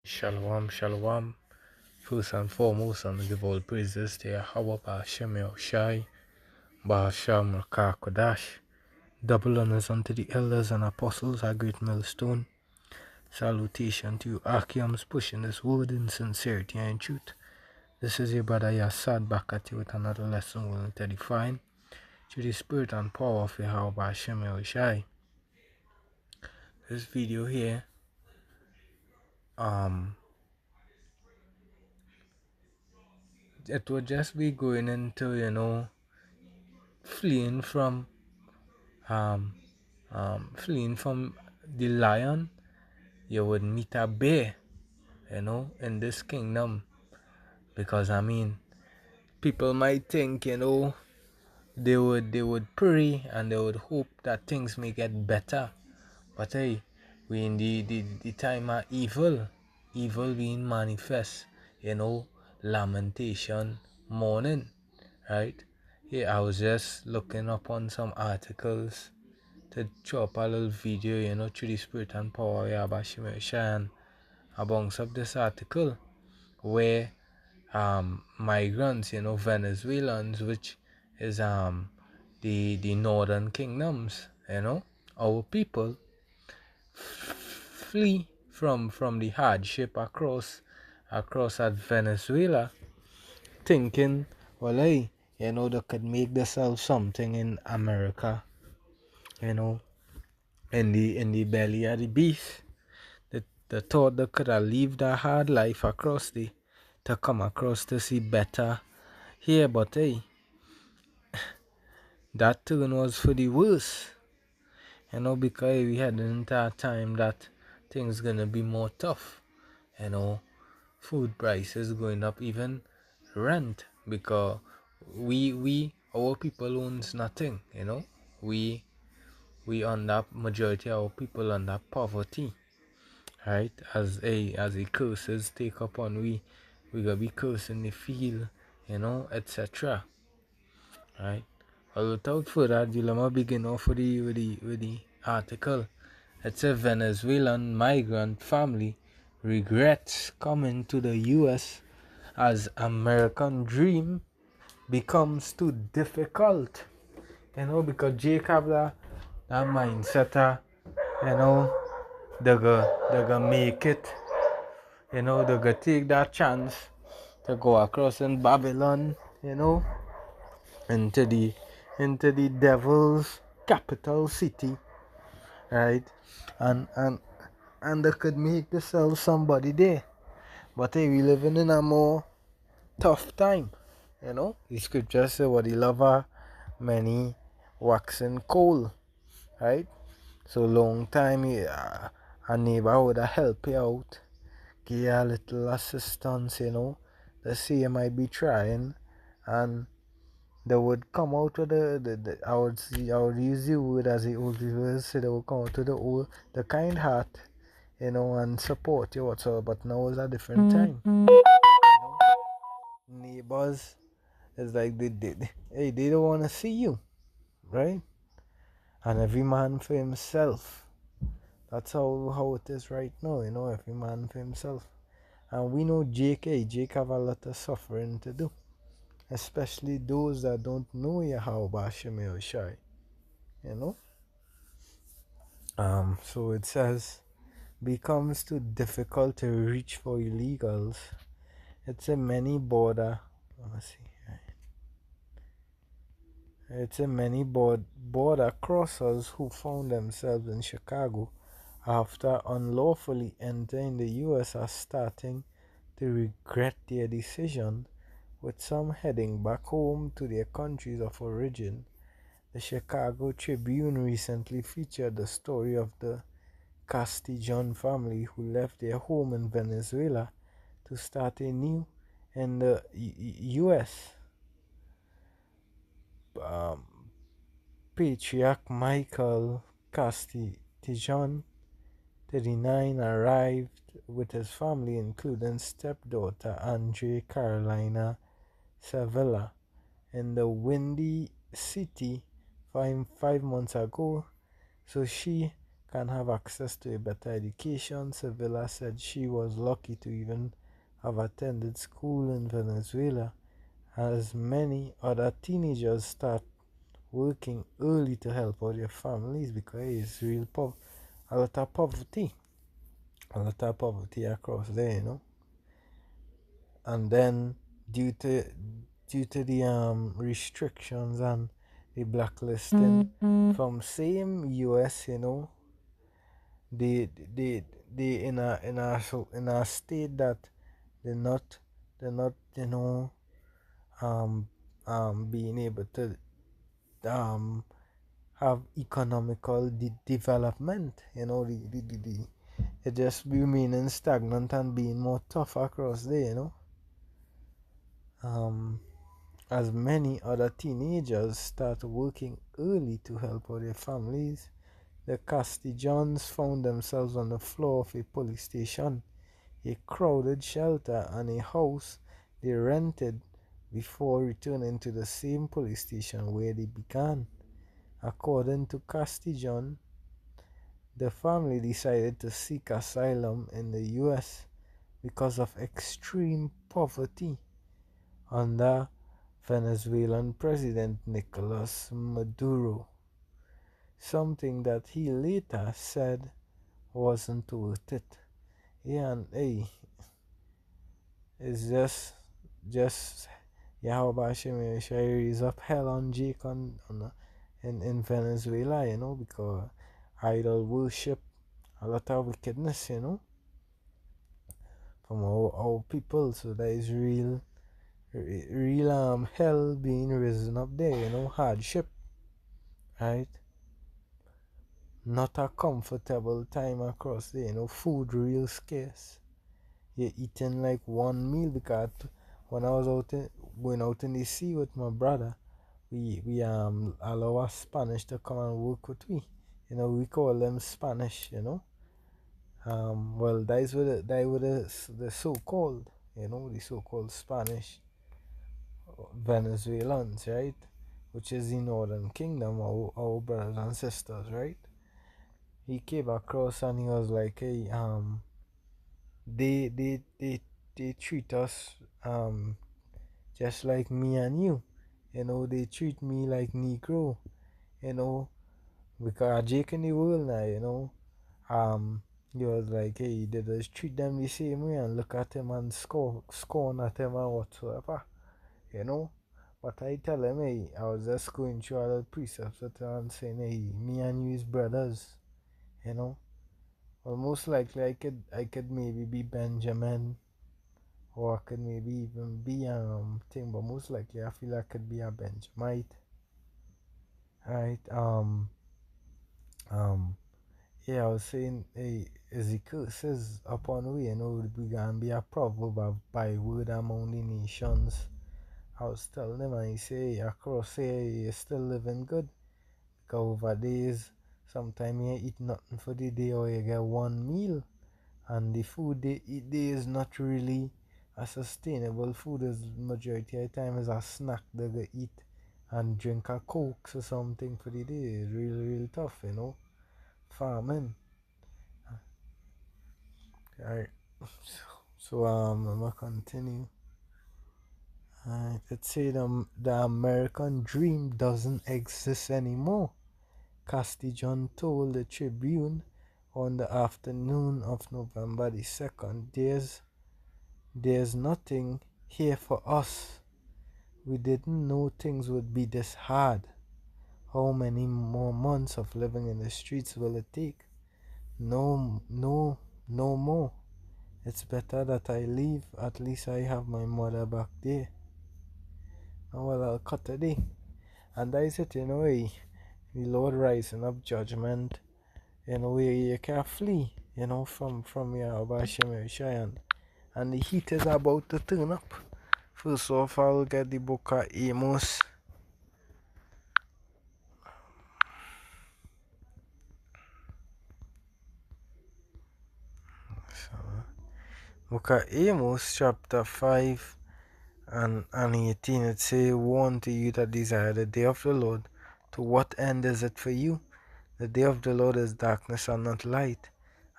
Shalom, shalom. First and foremost, I give all praises to Yahweh, Ba'ashem Yahushai, Ba'asham Kodash. Double honors unto the elders and apostles, our great millstone. Salutation to you, Archeums, pushing this word in sincerity and truth. This is your brother Yassad back at you with another lesson willing to define to the spirit and power of Yahweh, Ba'ashem Yahushai. This video here, it would just be going into, fleeing from fleeing from the lion. You would meet a bear, in this kingdom. Because people might think, they would pray and they would hope that things may get better. But hey, we in the time of evil being manifest, lamentation, mourning, right? Yeah, I was just looking up on some articles to chop a little video, through the spirit and power of Yahweh Shemeshai, amongst of this article where migrants, Venezuelans, which is the northern kingdoms, our people flee from the hardship across at Venezuela, thinking, well, hey, they could make themselves something in America, in the belly of the beast. The thought they could have lived a hard life to come across to see better here, but hey, that turn was for the worse, because we had an entire time that things gonna be more tough, food prices going up, even rent, because our people owns nothing, we under majority of our people under poverty, right? As a curses take upon we gonna be cursing the field, etc. Right? Well, without further ado, let me begin off with the article. It's a Venezuelan migrant family regrets coming to the US as American dream becomes too difficult. Because Jake have that mindset, they gonna make it. They gonna take that chance to go across in Babylon, into the devil's capital city, right? And they could make themselves somebody there. But hey, we living in a more tough time, The scripture say, what the lover many waxing cold, right? So long time, a neighbor would help you out, give you a little assistance, They see you might be trying, and they would come out with I would use the word as the old people say, they would come out with the kind heart, and support you whatsoever. But now is a different time. Neighbors is like they don't want to see you, right? And every man for himself. That's how it is right now, every man for himself. And we know Jake have a lot of suffering to do, especially those that don't know Yahweh Shemel Shai, So it says, becomes too difficult to reach for illegals. It's a many border. Let's see. It's a many border crossers who found themselves in Chicago after unlawfully entering the U.S. are starting to regret their decision, with some heading back home to their countries of origin. The Chicago Tribune recently featured the story of the Castiglione family who left their home in Venezuela to start anew in the U.S. Patriarch Michael Castiglione, 39, arrived with his family, including stepdaughter Andre Carolina Sevilla, in the Windy City 5 months ago, so she can have access to a better education. Sevilla said she was lucky to even have attended school in Venezuela, as many other teenagers start working early to help out their families because it's a lot of poverty, across there, And then due to the restrictions and the blacklisting from same US, they they they in a state that they're not they're not um being able to um have economical development, it just remaining stagnant and being more tough across there, um as many other teenagers start working early to help out their families. The Castellans found themselves on the floor of a police station, a crowded shelter, and a house they rented before returning to the same police station where they began. According to Castellan, the family decided to seek asylum in the US because of extreme poverty under Venezuelan President Nicolas Maduro, something that he later said wasn't worth it. Yeah, and hey, it's just Yahweh Hashem raise up hell on Jake in Venezuela, because idol worship, a lot of wickedness, from our people. So there is real hell being risen up there, hardship, right? Not a comfortable time across there, food real scarce. You're eating like one meal because when I was going out in the sea with my brother, we allow our Spanish to come and work with we. We call them Spanish, well, they were the so-called, the so-called Spanish Venezuelans, right? Which is the Northern Kingdom, our brothers and sisters, right? He came across and he was like, hey, they they they they treat us just like me and you. They treat me like Negro, you know, because Jake in the world now, he was like, hey, they just treat them the same way and look at him and scorn at him and whatsoever, you know. But I tell him, hey, I was just going through all the precepts with him and saying, hey, me and you is brothers, you know. Well, most likely I could maybe be Benjamin, or I could maybe even be thing, but most likely I feel I could be a Benjamite, right? Um, yeah, I was saying, hey, as the curses upon we, we gonna be a proverb of by word among the nations. I was telling him, and he say, across here, you're still living good. Because over days, sometimes you eat nothing for the day, or you get one meal, and the food they eat there is not really a sustainable food. As majority of the time is a snack they go eat and drink a coke or something for the day. It's really tough, farming. Alright, so I'm gonna continue. Alright, let's say the American dream doesn't exist anymore, Castiglione told the Tribune on the afternoon of November the 2nd. There's nothing here for us. We didn't know things would be this hard. How many more months of living in the streets will it take? No more. It's better that I leave. At least I have my mother back there. Oh, well, I'll cut today. And that is it, the Lord rising up judgment, where you can flee, from your Abashim and the heat is about to turn up. First off, I'll get the book of Amos. So, book of Amos, chapter 5 and 18, it say, warn to you that desire the day of the Lord. To what end is it for you? The day of the Lord is darkness and not light.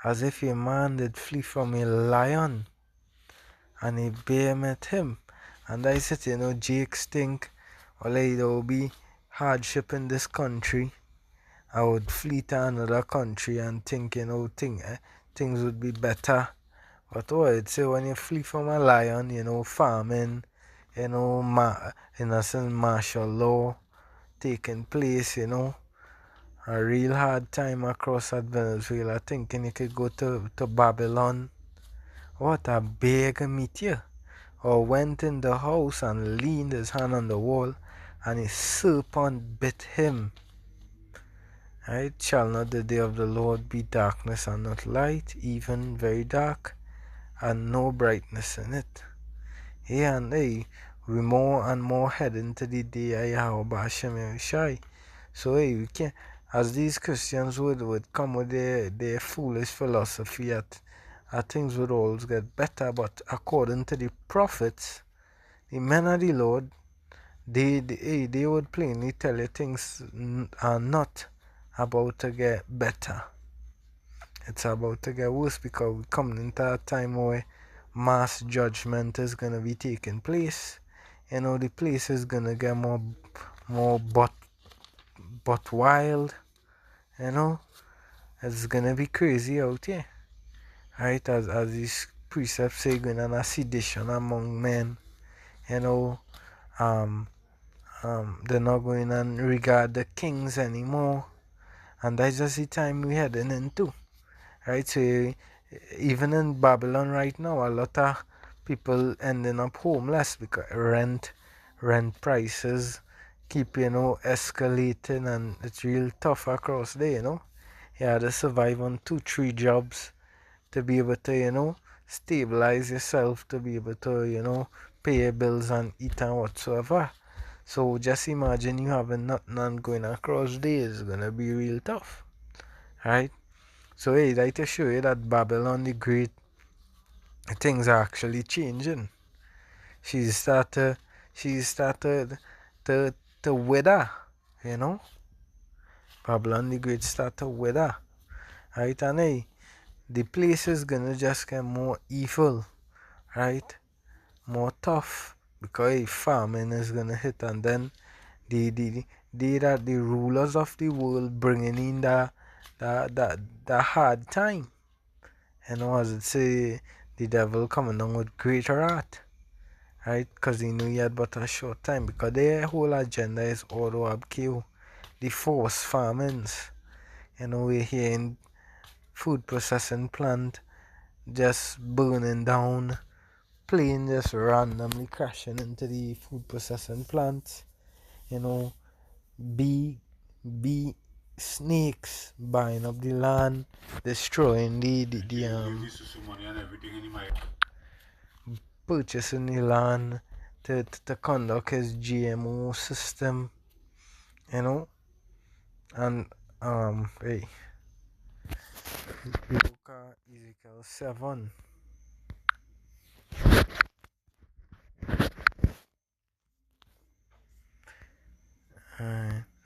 As if a man did flee from a lion, and a bear met him. And I said, Jakes think, well, there will be hardship in this country. I would flee to another country and think, things would be better. But what I'd say, when you flee from a lion, farming, innocent martial law taking place, a real hard time across at Venezuela, thinking you could go to Babylon. What a beg meet you. Or went in the house and leaned his hand on the wall, and a serpent bit him. Right? Shall not the day of the Lord be darkness and not light, even very dark, and no brightness in it? And we more and more head into the day of Hashem Shai. So we can, as these Christians would come with their foolish philosophy that things would always get better, but according to the prophets, the men of the Lord, they would plainly tell you things are not about to get better. It's about to get worse, because we're coming into a time where mass judgment is going to be taking place. The place is going to get more but wild. It's going to be crazy out here. Right? As these precepts say, going on a sedition among men. Um, they're not going to regard the kings anymore. And that's just the time we're heading into. Right? So even in Babylon right now, a lot of people ending up homeless because rent prices keep escalating, and it's real tough across there. You have to survive on 2-3 jobs to be able to stabilize yourself, to be able to pay your bills and eat and whatsoever. So just imagine you having nothing and going across there is gonna be real tough, right? So I'd like to show you that Babylon the Great, things are actually changing. She's started to wither, Babylon the Great started to wither, right? And the place is gonna just get more evil, right? More tough, because famine is gonna hit, and then the rulers of the world bringing in the hard time. As it say, the devil coming down with great wrath, right? Because he knew he had but a short time, because their whole agenda is all to upkill the forced famines. We're hearing food processing plant just burning down, plane just randomly crashing into the food processing plants, bee snakes buying up the land, destroying purchasing the land to conduct his GMO system, and hey, we look at Ezekiel 7.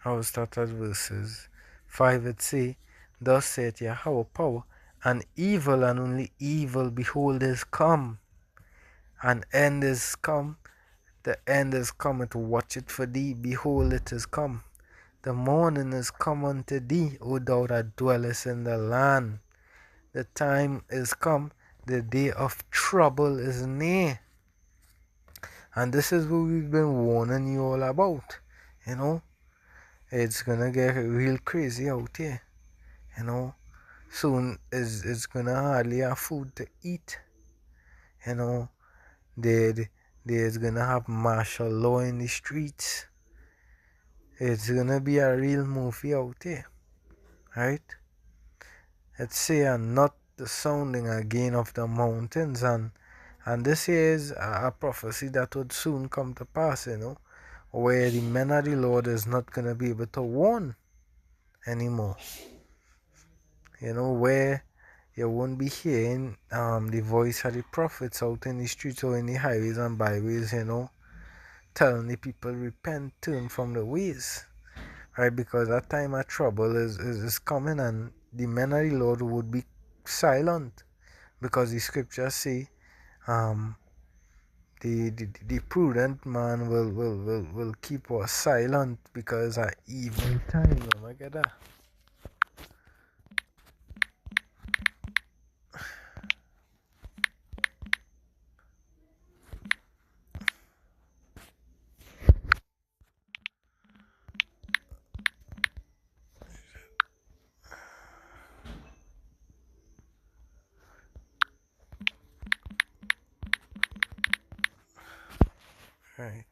I will start at verses 5. It say, thus saith Yahweh power, and evil and only evil, behold, is come. An end is come, the end is come, to watch it for thee, behold, it is come. The morning is come unto thee, O thou that dwellest in the land. The time is come, the day of trouble is near. And this is what we've been warning you all about. It's gonna get real crazy out here. Soon it's gonna hardly have food to eat. There's gonna have martial law in the streets. It's gonna be a real movie out there, right? It's saying not the sounding again of the mountains, and this here is a prophecy that would soon come to pass, where the men of the Lord is not gonna be able to warn anymore. Where you won't be hearing the voice of the prophets out in the streets or in the highways and byways, telling the people repent, turn from the ways. right? Because that time of trouble is coming, and the men of the Lord would be silent, because the scriptures say, um, the prudent man will keep us silent because of evil time. Oh my God. Right.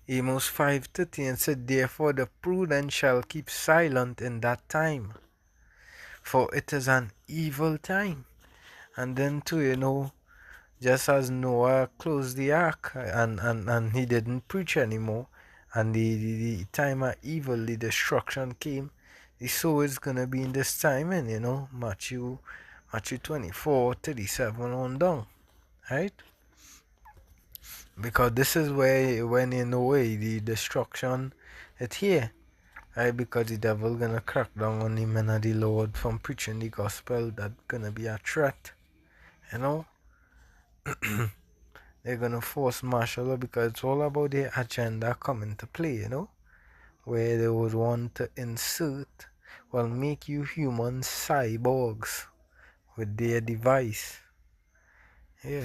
Amos 5:13 said, therefore the prudent shall keep silent in that time, for it is an evil time. And then too, just as Noah closed the ark, and he didn't preach anymore, and the time of evil, the destruction came, so it's gonna be in this time, and Matthew 24:37 on down, right? Because this is where, when the destruction it here, right? Because the devil gonna crack down on the men of the Lord from preaching the gospel. That gonna be a threat, you know. They're gonna force martial law, because it's all about their agenda coming to play, where they would want to insert, well, make you human cyborgs with their device. Yeah.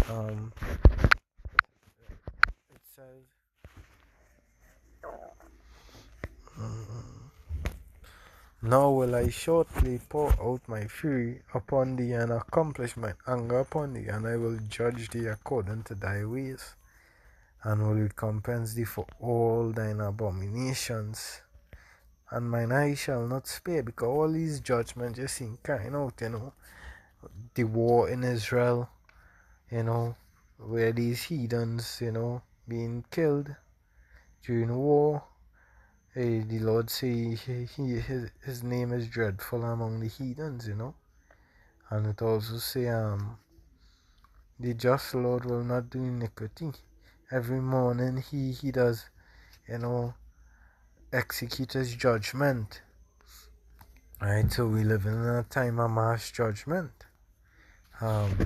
Um. It says. Now will I shortly pour out my fury upon thee, and accomplish mine anger upon thee, and I will judge thee according to thy ways, and will recompense thee for all thine abominations. And mine eye shall not spare, because all these judgments just seem crying out, the war in Israel, where these heathens, being killed during war. Hey, the Lord say his name is dreadful among the heathens, And it also say, the just Lord will not do iniquity. Every morning he does, you know, execute his judgment. Right, so we live in a time of mass judgment. Um,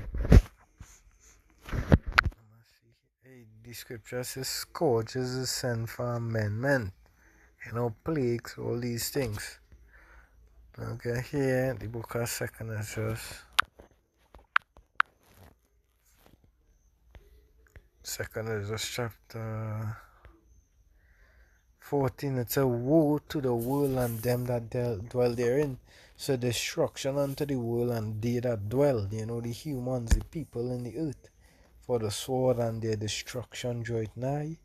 the scripture says scourges is sent for amendment. Plagues, all these things. Okay, here the book of Second Ezra. Second Ezra chapter 14. It's a woe to the world and them that dwell therein. So destruction unto the world and they that dwell, the humans, the people in the earth. For the sword and their destruction draw it nigh,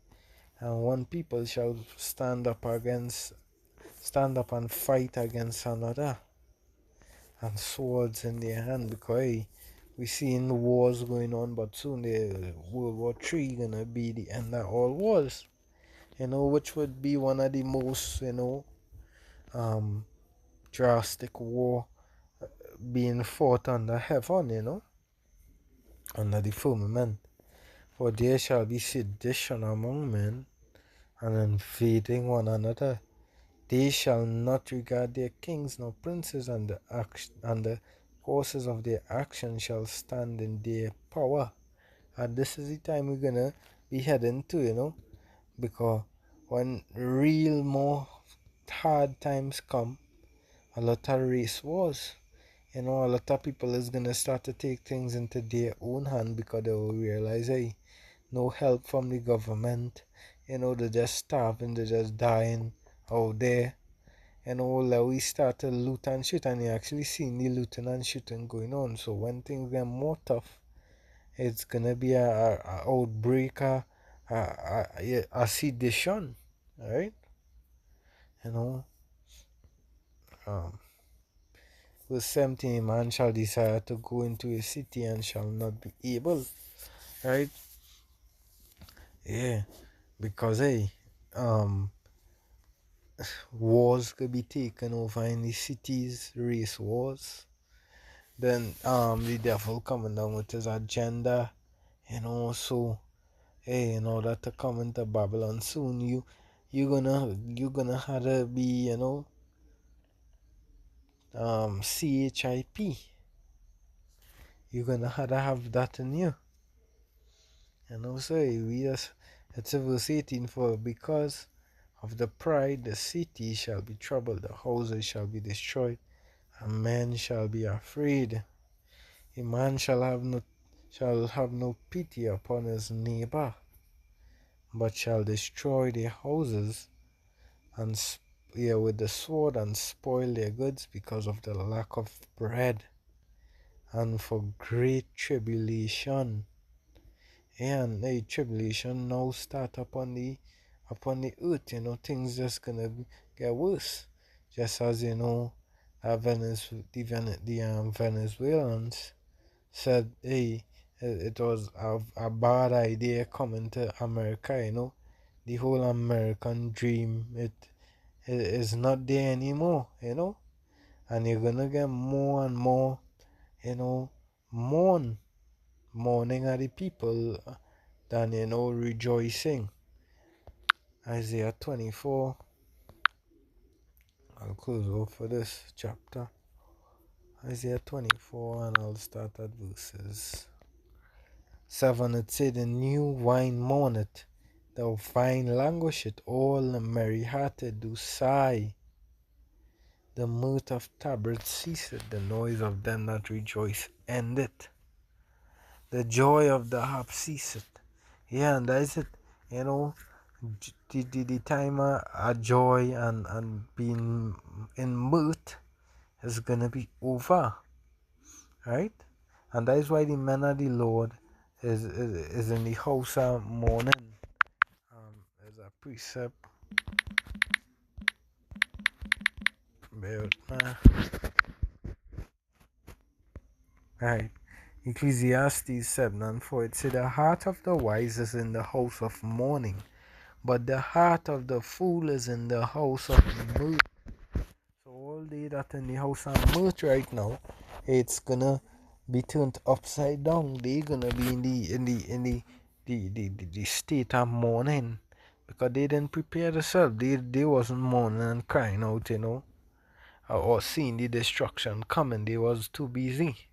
and one people shall stand up and fight against another, and swords in their hand, because we seeing wars going on, but soon the World War III gonna be the end of all wars, which would be one of the most, um, drastic war being fought under heaven, under the firmament. For there shall be sedition among men, and invading one another. They shall not regard their kings nor princes, and the causes of their action shall stand in their power. And this is the time we're gonna be heading to, because when real more hard times come, a lot of race wars, a lot of people is gonna start to take things into their own hand, because they will realize, hey, no help from the government, they're just starving, they're just dying out there. Like we start to loot and shoot, and you actually seen the looting and shooting going on. So when things get more tough, it's gonna be a outbreak, a sedition, right? You know, um, verse 17, man shall desire to go into a city and shall not be able, right? Yeah, because wars could be taken over in the cities, race wars. Then the devil coming down with his agenda, so hey, in order to come into Babylon soon, you're gonna have to be, CHIP. You're gonna have to have that in you. So we just, it's a verse 18 for, because of the pride the city shall be troubled, the houses shall be destroyed, and men shall be afraid. A man shall have no pity upon his neighbor, but shall destroy their houses and with the sword, and spoil their goods because of the lack of bread, and for great tribulation. And the tribulation now start upon the earth. Things just gonna get worse. Just as the Venezuelans said, hey, it was a bad idea coming to America. The whole American dream, it is not there anymore. And you're gonna get more and more, you know, mourning at the people than rejoicing. Isaiah 24. I'll close off for this chapter. Isaiah 24, and I'll start at verses 7. It said, the new wine mourneth, the vine languisheth, all the merry hearted do sigh. The mirth of tabrets ceaseth, the noise of them that rejoice endeth. The joy of the harp ceaseth. Yeah, and that is it. The time of joy and being in mirth is gonna be over, right? And that is why the men of the Lord is in the house of mourning. There's a precept. Right. Ecclesiastes 7:4. It said, the heart of the wise is in the house of mourning, but the heart of the fool is in the house of mirth. So all they that in the house of mirth right now, it's gonna be turned upside down. They're gonna be in the state of mourning, because they didn't prepare themselves. They wasn't mourning and crying out, or seeing the destruction coming. They was too busy.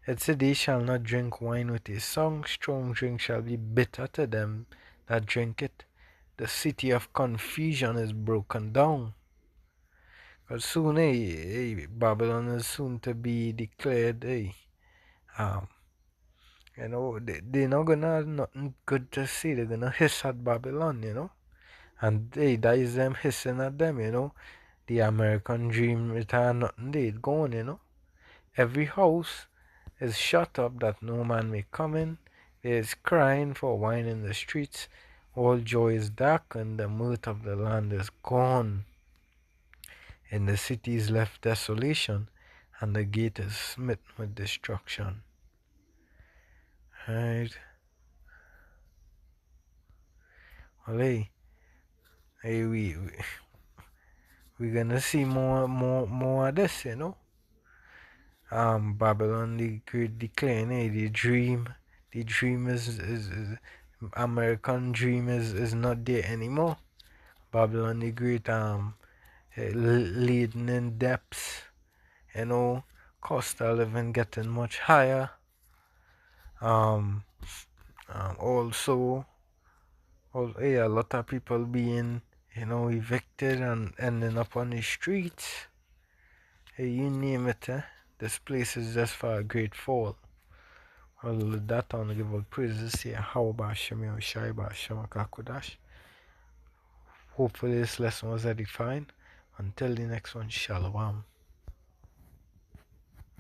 It said, they shall not drink wine with a song, strong drink shall be bitter to them that drink it. The city of confusion is broken down. Because soon, Babylon is soon to be declared, um, they're not gonna have nothing good to say. They're gonna hiss at Babylon. And that is them hissing at them. The American dream, it had nothing there, it gone. Every house is shut up that no man may come in. There is crying for wine in the streets. All joy is dark, and the mirth of the land is gone. In the city is left desolation, and the gate is smitten with destruction. Right? Well, we're gonna see more of this, Babylon the Great decline, the dream is American dream is not there anymore. Babylon the Great laden in depths, cost of living getting much higher. Also, a lot of people being evicted and ending up on the streets. You name it, this place is just for a great fall. Well, with that, I want to give all praises to Yahweh Shem Yahushai B'Shem HaKakodash. Hopefully this lesson was edifying. Until the next one, Shalom.